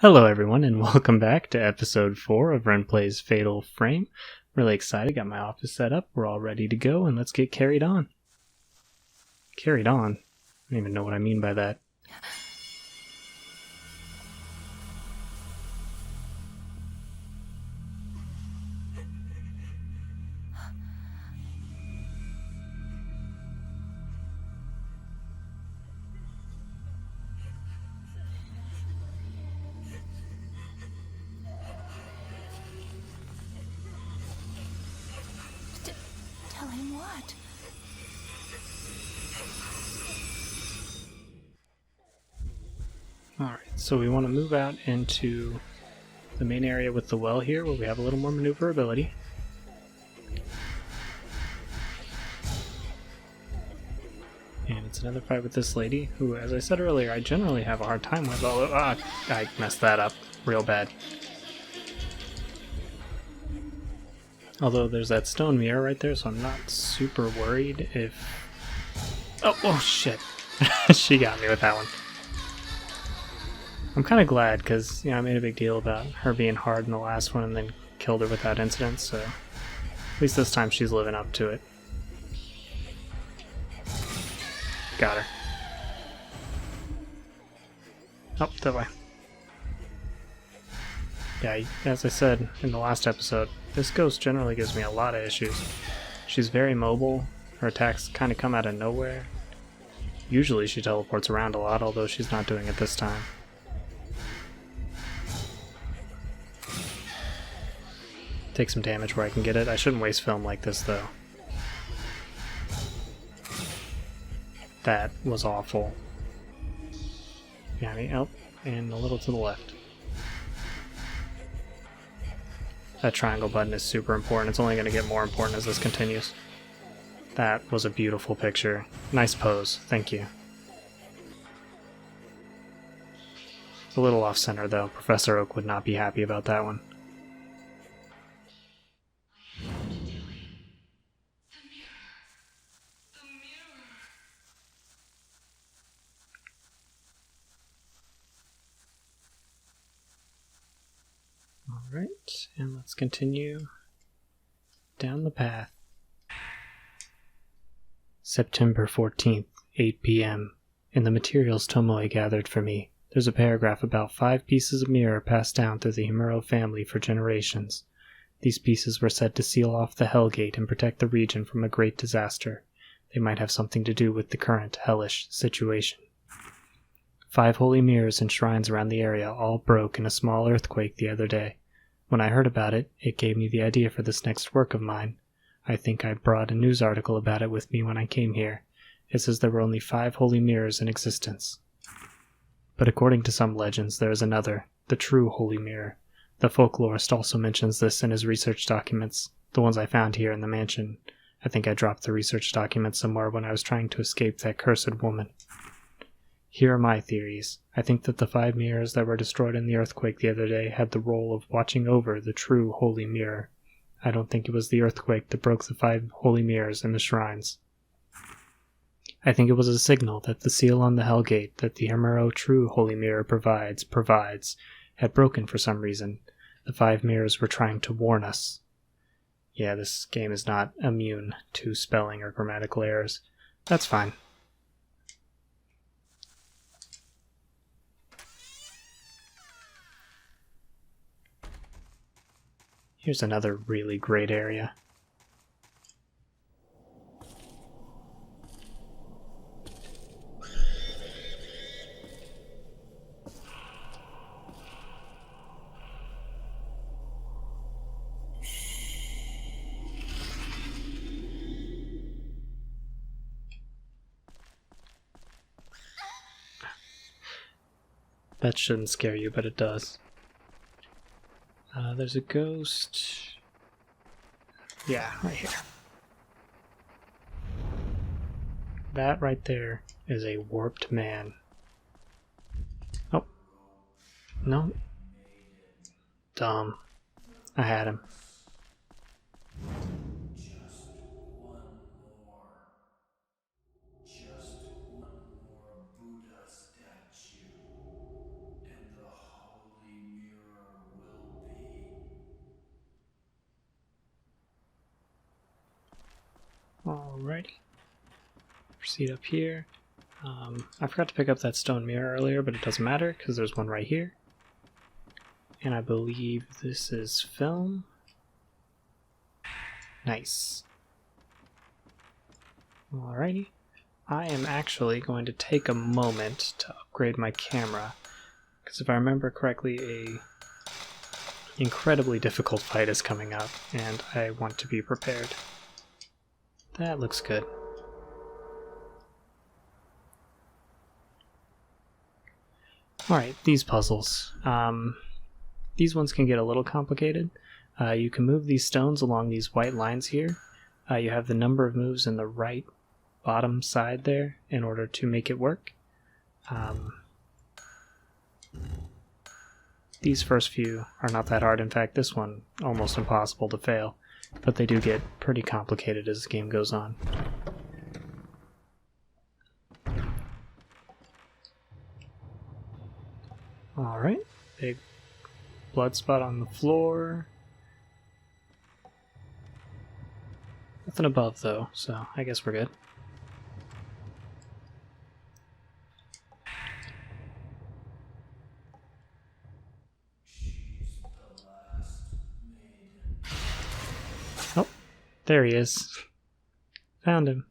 Hello everyone and welcome back to episode 4 of Rensei's Fatal Frame. Really excited, got my office set up, we're all ready to go, and let's get carried on. Carried on? I don't even know what I mean by that. Tell him what? Alright, so we want to move out into the main area with the well here, where we have a little more maneuverability. And it's another fight with this lady, who, as I said earlier, I generally have a hard time with, although I messed that up real bad. Although there's that stone mirror right there, so I'm not super worried if... Oh shit. She got me with that one. I'm kind of glad, because, I made a big deal about her being hard in the last one and then killed her without incident, so at least this time she's living up to it. Got her. Oh, that way. Yeah, as I said in the last episode, this ghost generally gives me a lot of issues. She's very mobile, her attacks kind of come out of nowhere. Usually she teleports around a lot, although she's not doing it this time. Take some damage where I can get it. I shouldn't waste film like this, though. That was awful. Got me. Oh, and a little to the left. That triangle button is super important. It's only going to get more important as this continues. That was a beautiful picture. Nice pose. Thank you. A little off-center, though. Professor Oak would not be happy about that one. Alright, and let's continue down the path. September 14th, 8 p.m. In the materials Tomoe gathered for me, there's a paragraph about 5 pieces of mirror passed down through the Himuro family for generations. These pieces were said to seal off the Hell Gate and protect the region from a great disaster. They might have something to do with the current hellish situation. 5 holy mirrors and shrines around the area all broke in a small earthquake the other day. When I heard about it, it gave me the idea for this next work of mine. I think I brought a news article about it with me when I came here. It says there were only 5 holy mirrors in existence. But according to some legends, there is another, the true holy mirror. The folklorist also mentions this in his research documents, the ones I found here in the mansion. I think I dropped the research documents somewhere when I was trying to escape that cursed woman. Here are my theories. I think that the 5 mirrors that were destroyed in the earthquake the other day had the role of watching over the true holy mirror. I don't think it was the earthquake that broke the 5 holy mirrors in the shrines. I think it was a signal that the seal on the Hell Gate that the Himuro true holy mirror provides, had broken for some reason. The 5 mirrors were trying to warn us. Yeah, this game is not immune to spelling or grammatical errors. That's fine. Here's another really great area. That shouldn't scare you, but it does. There's a ghost. Yeah, right here. That right there is a warped man. Oh. No. Dumb. I had him. Just one more Buddha statue, and the holy Alrighty. Proceed up here. I forgot to pick up that stone mirror earlier, but it doesn't matter because there's one right here. And I believe this is film. Nice. Alrighty. I am actually going to take a moment to upgrade my camera, because if I remember correctly, a incredibly difficult fight is coming up, and I want to be prepared. That looks good. Alright, these puzzles. These ones can get a little complicated. You can move these stones along these white lines here. You have the number of moves in the right bottom side there in order to make it work. These first few are not that hard. In fact, this one almost impossible to fail, but they do get pretty complicated as the game goes on. Alright, big blood spot on the floor. Nothing above though, so I guess we're good. Oh, there he is. Found him.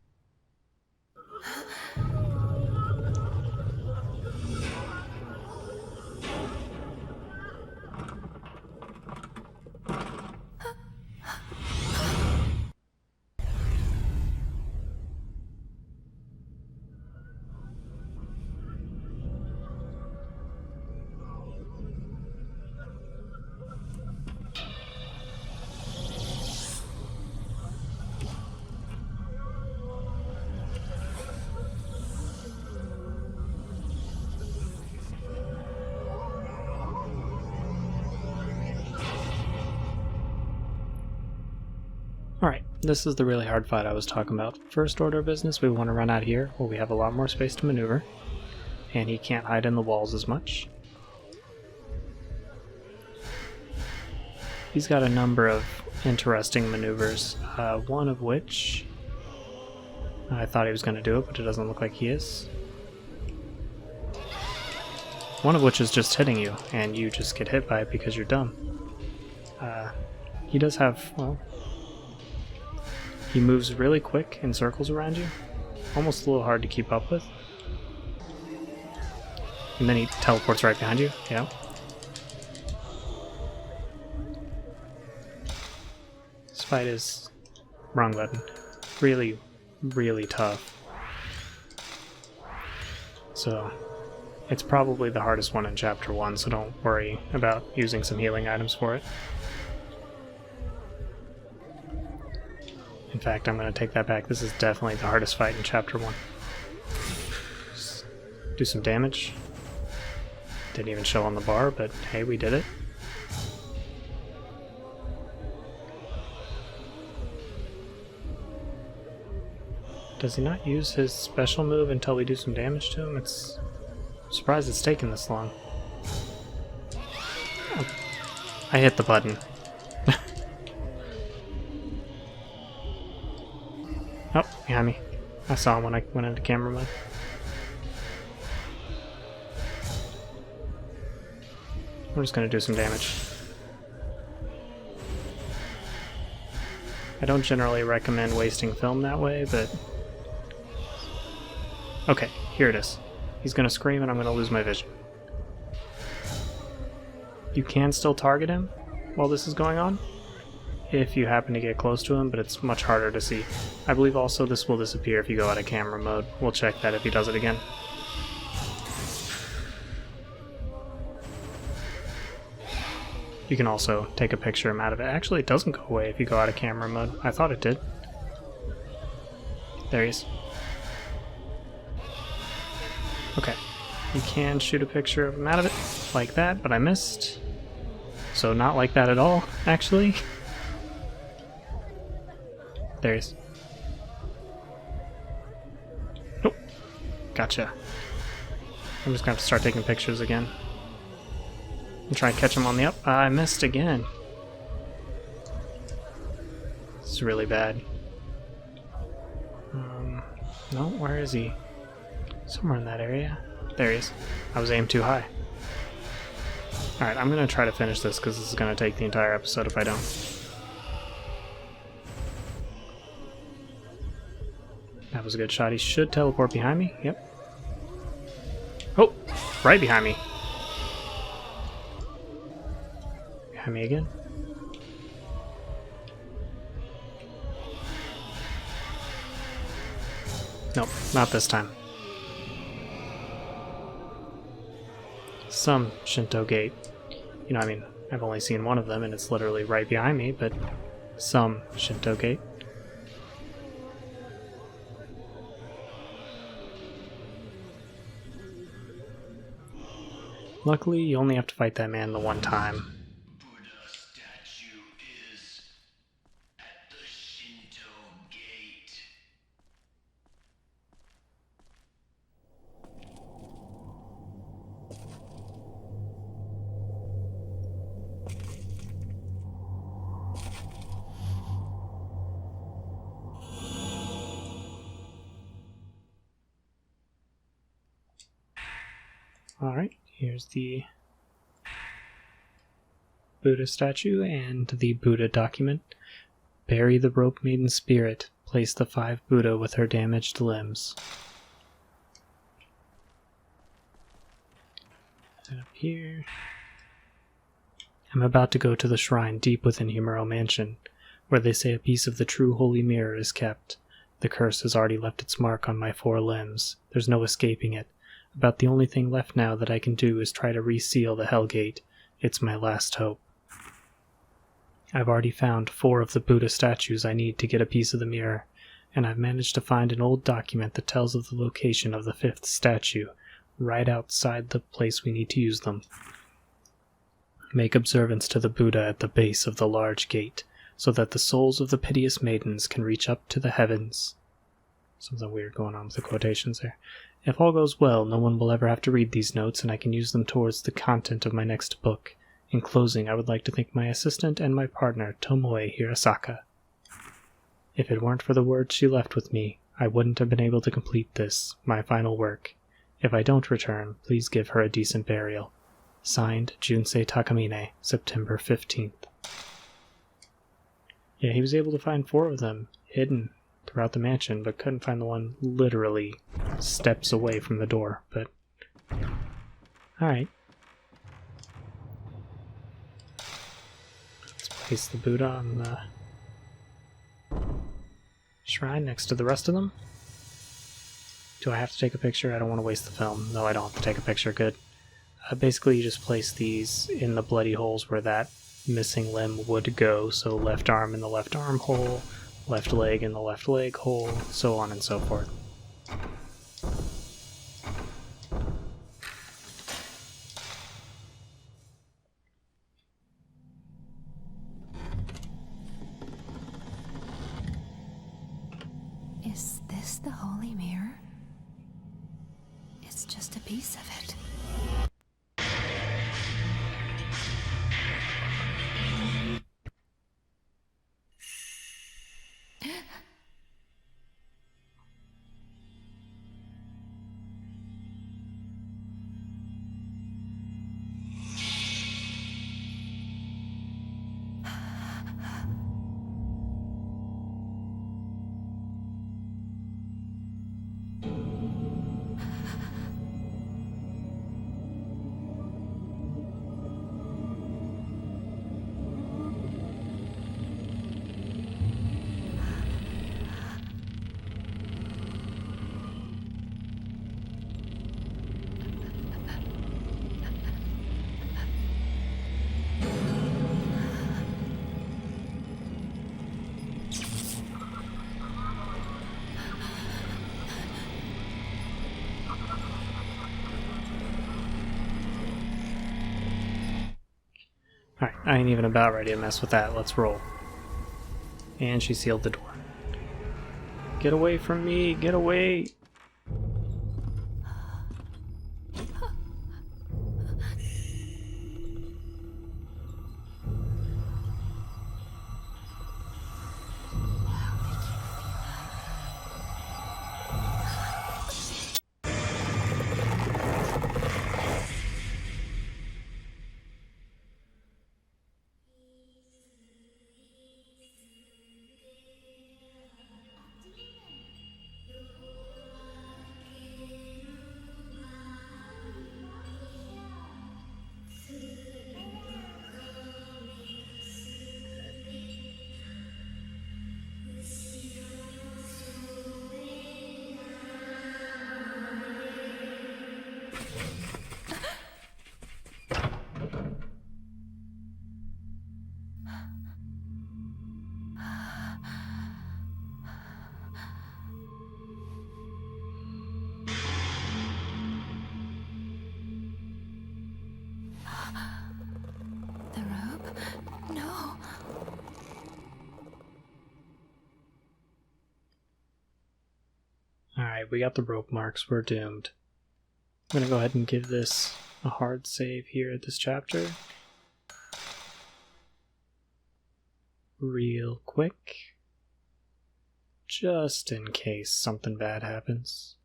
Alright, this is the really hard fight I was talking about. First order of business, we want to run out here where we have a lot more space to maneuver, and he can't hide in the walls as much. He's got a number of interesting maneuvers, one of which I thought he was going to do it, but it doesn't look like he is. One of which is just hitting you, and you just get hit by it because you're dumb. He does have, well, he moves really quick in circles around you, almost a little hard to keep up with. And then he teleports right behind you, yeah. This fight is, wrong button, really, really tough. So, it's probably the hardest one in Chapter 1, so don't worry about using some healing items for it. In fact, I'm going to take that back. This is definitely the hardest fight in Chapter 1. Just do some damage. Didn't even show on the bar, but hey, we did it. Does he not use his special move until we do some damage to him? I'm surprised it's taken this long. Oh, I hit the button. Oh, behind me. I saw him when I went into camera mode. We're just going to do some damage. I don't generally recommend wasting film that way, but... Okay, here it is. He's going to scream and I'm going to lose my vision. You can still target him while this is going on, if you happen to get close to him, but it's much harder to see. I believe also this will disappear if you go out of camera mode. We'll check that if he does it again. You can also take a picture of him out of it. Actually, it doesn't go away if you go out of camera mode. I thought it did. There he is. Okay. You can shoot a picture of him out of it, like that, but I missed. So not like that at all, actually. There he is. Nope. Gotcha. I'm just gonna have to start taking pictures again. And try and catch him on the up. I missed again. This is really bad. No, where is he? Somewhere in that area. There he is. I was aimed too high. Alright, I'm going to try to finish this because this is going to take the entire episode if I don't. That was a good shot. He should teleport behind me. Yep. Oh! Right behind me. Behind me again. Nope, not this time. Some Shinto gate. You know, I mean, I've only seen one of them and it's literally right behind me, but some Shinto gate. Luckily, you only have to fight that man the one time. Buddha statue is at the Shinto gate. Alright, here's the Buddha statue and the Buddha document. Bury the rope maiden spirit. Place the 5 Buddha with her damaged limbs. And up here. I'm about to go to the shrine deep within Himuro Mansion, where they say a piece of the true holy mirror is kept. The curse has already left its mark on my 4 limbs. There's no escaping it. About the only thing left now that I can do is try to reseal the Hell Gate. It's my last hope. I've already found 4 of the Buddha statues I need to get a piece of the mirror, and I've managed to find an old document that tells of the location of the 5th statue, right outside the place we need to use them. Make observance to the Buddha at the base of the large gate, so that the souls of the piteous maidens can reach up to the heavens. Something weird going on with the quotations there. If all goes well, no one will ever have to read these notes, and I can use them towards the content of my next book. In closing, I would like to thank my assistant and my partner, Tomoe Hirasaka. If it weren't for the words she left with me, I wouldn't have been able to complete this, my final work. If I don't return, please give her a decent burial. Signed, Junsei Takamine, September 15th. Yeah, he was able to find 4 of them, hidden throughout the mansion, but couldn't find the one literally steps away from the door, but... Alright. Let's place the Buddha on the shrine next to the rest of them. Do I have to take a picture? I don't want to waste the film. No, I don't have to take a picture. Good. Basically, you just place these in the bloody holes where that missing limb would go, so left arm in the left arm hole, left leg in the left leg hole, so on and so forth. Is this the holy mirror? It's just a piece of it. Alright, I ain't even about ready to mess with that. Let's roll. And she sealed the door. Get away from me! Get away! No. Alright, we got the rope marks. We're doomed. I'm gonna go ahead and give this a hard save here at this chapter. Real quick. Just in case something bad happens.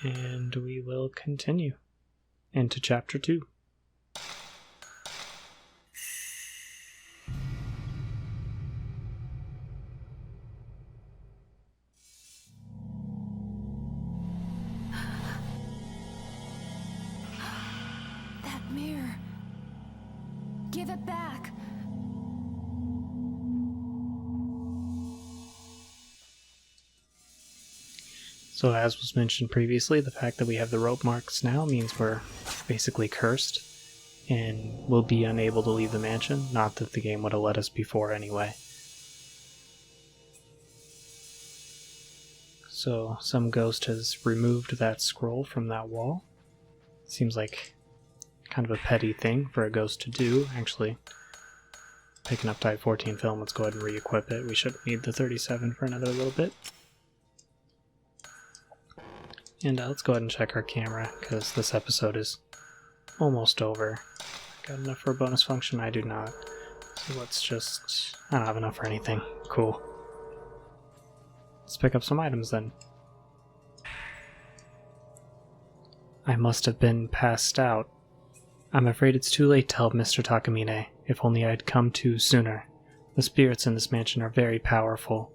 And we will continue into chapter 2. That mirror. Give it back. So as was mentioned previously, the fact that we have the rope marks now means we're basically cursed and will be unable to leave the mansion. Not that the game would have let us before anyway. So some ghost has removed that scroll from that wall. Seems like kind of a petty thing for a ghost to do, actually. Picking up Type 14 film, let's go ahead and re-equip it. We shouldn't need the 37 for another little bit. And let's go ahead and check our camera, because this episode is almost over. Got enough for a bonus function? I do not. So let's just... I don't have enough for anything. Cool. Let's pick up some items then. I must have been passed out. I'm afraid it's too late to help Mr. Takamine. If only I'd come to sooner. The spirits in this mansion are very powerful.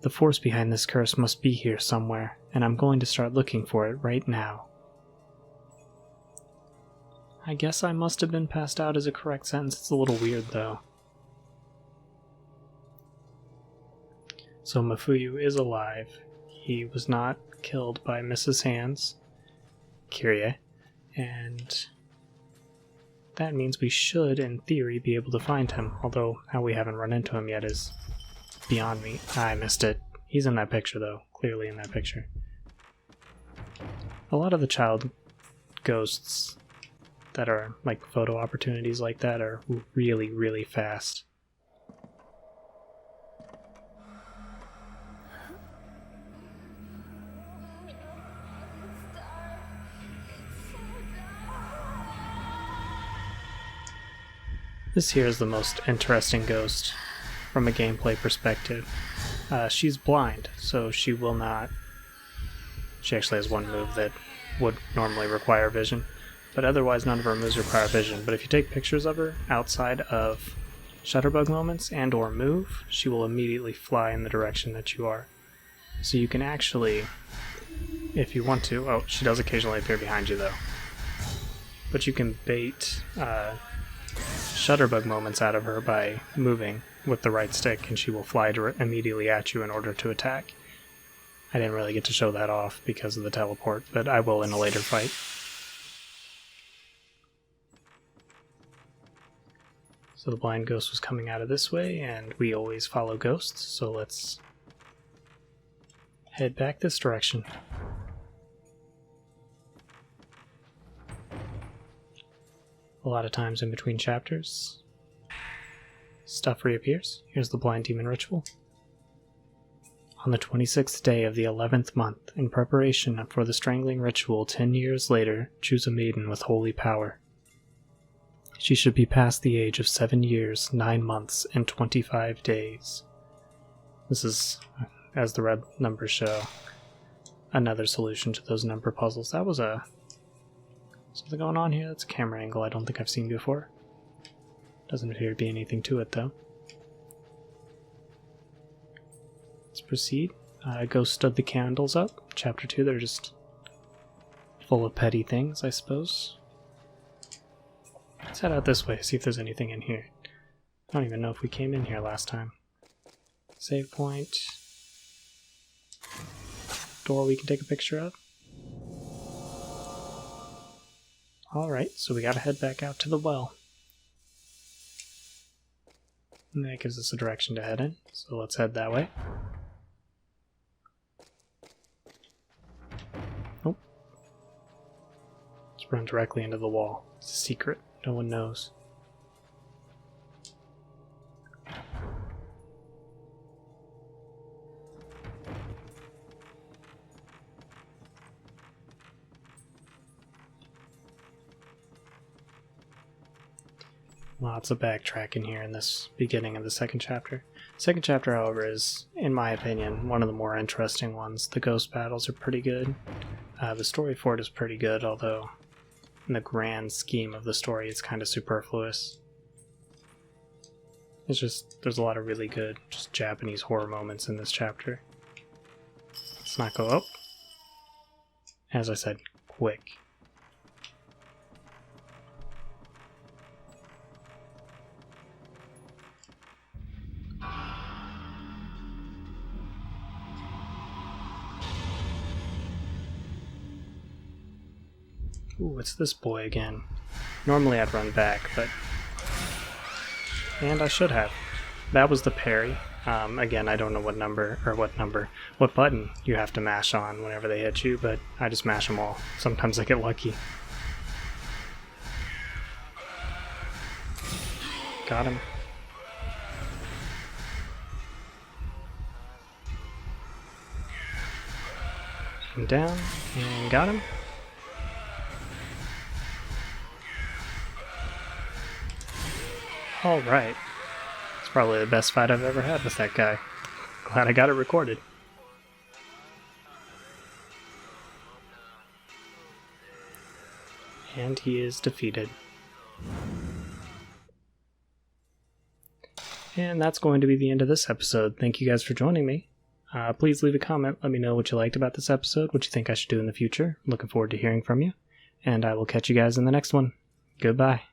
The force behind this curse must be here somewhere, and I'm going to start looking for it right now. I guess I must have been passed out as a correct sentence. It's a little weird, though. So Mafuyu is alive. He was not killed by Mrs. Hands, Kyrie, and that means we should, in theory, be able to find him, although how we haven't run into him yet is beyond me. I missed it. He's in that picture, though. Clearly in that picture. A lot of the child ghosts that are like photo opportunities like that are really, really fast. This here is the most interesting ghost from a gameplay perspective. She's blind, so she will not... She actually has one move that would normally require vision, but otherwise none of her moves require vision. But if you take pictures of her outside of shutterbug moments and or move, she will immediately fly in the direction that you are. So you can actually, if you want to... Oh, she does occasionally appear behind you, though. But you can bait shutterbug moments out of her by moving with the right stick, and she will fly immediately at you in order to attack. I didn't really get to show that off because of the teleport, but I will in a later fight. So the blind ghost was coming out of this way, and we always follow ghosts, so let's head back this direction. A lot of times in between chapters, stuff reappears. Here's the blind demon ritual. On the 26th day of the 11th month, in preparation for the strangling ritual 10 years later, choose a maiden with holy power. She should be past the age of 7 years, 9 months, and 25 days. This is, as the red numbers show, another solution to those number puzzles. That was something going on here. That's a camera angle I don't think I've seen before. Doesn't appear to be anything to it, though. Let's proceed. Ghost stood the candles up. Chapter 2, they're just full of petty things, I suppose. Let's head out this way, see if there's anything in here. I don't even know if we came in here last time. Save point. Door we can take a picture of. Alright, so we gotta head back out to the well. And that gives us a direction to head in, so let's head that way. Nope. Let's run directly into the wall. It's a secret. No one knows. Lots of backtracking here in this beginning of the second chapter. Second chapter, however, is, in my opinion, one of the more interesting ones. The ghost battles are pretty good. The story for it is pretty good, although in the grand scheme of the story, it's kind of superfluous. It's just, there's a lot of really good, just Japanese horror moments in this chapter. Let's not go up. As I said, quick. Ooh, it's this boy again. Normally I'd run back, but... And I should have. That was the parry. Again, I don't know what button you have to mash on whenever they hit you, but I just mash them all. Sometimes I get lucky. Got him. Him down, and got him. Alright. It's probably the best fight I've ever had with that guy. Glad I got it recorded. And he is defeated. And that's going to be the end of this episode. Thank you guys for joining me. Please leave a comment. Let me know what you liked about this episode, what you think I should do in the future. Looking forward to hearing from you. And I will catch you guys in the next one. Goodbye.